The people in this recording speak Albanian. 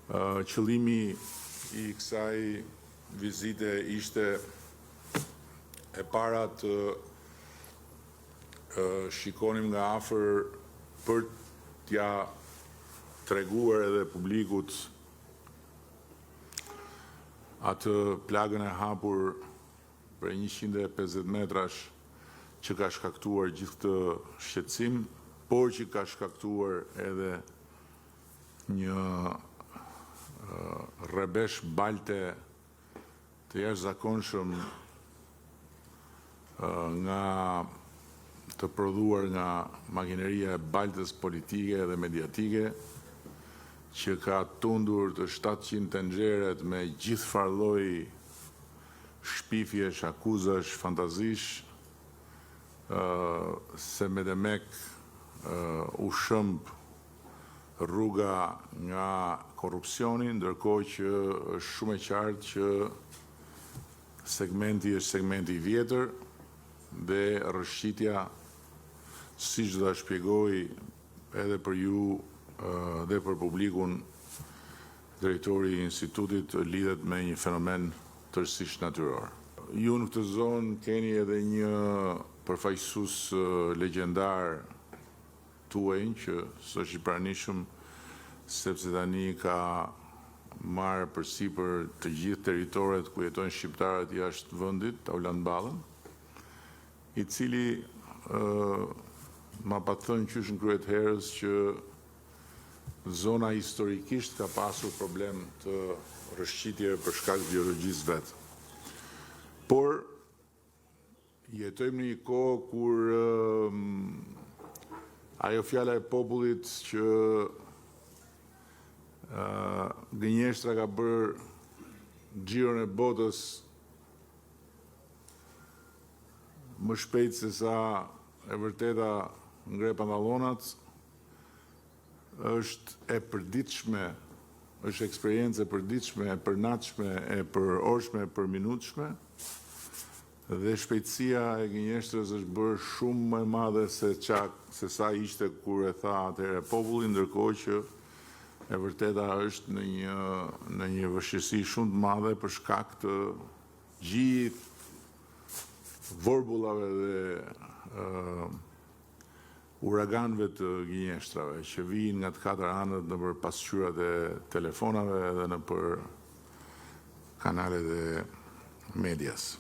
Qëllimi i kësaj vizite ishte e para të shikonim nga afër për t'ja treguar edhe publikut atë plagën e hapur për 150 metrash që ka shkaktuar gjithë këtë shqetësim, por që ka shkaktuar edhe një rrebesh balte të jashtëzakonshëm nga të prodhuar nga makineria e baltës politike dhe mediatike, që ka tundur të 700 tenxheret me gjithë farlloj shpifjesh, akuzash, fantazish, se Medemek u shëmb rruga nga korrupsioni, ndërkohë që është shumë e qartë që segmenti është segmenti i vjetër dhe rrëshqitja, siç do ta shpjegoj edhe për ju dhe për publikun, drejtori i institutit lidhet me një fenomen tërësisht natyror. Ju në këtë zonë keni edhe një përfaqësues legjendar tuaj që s'është i pranishëm sepse tani ka marrë përsipër të gjithë territoret ku jetojnë shqiptarët jashtë vendit, Tauland Ballën, i cili ma pa thënë qysh në kryet herës që zona historikisht ka pasur problem të rrëshqitjeve për shkak të biologjisë vet. Por jetojmë në një kohë kur ajo fjala e popullit që gënjeshtra ka bërë xhiron e botës më shpejt se sa e vërteta ngre pantallonat, është e përditshme, është eksperiencë e përditshme, e përnatshme, e përorshme, e përminutshme, dhe shpejtësia e gënjeshtrës është bërë shumë më e madhe se sa ishte kur e tha atëherë populli, ndërkohë që e vërteta është në një vështirësi shumë të madhe për shkak të gjithë vorbullave dhe uraganëve të gënjeshtrave që vijnë nga të katër anët nëpër pasqyrat e telefonave dhe nëpër kanalet e medias.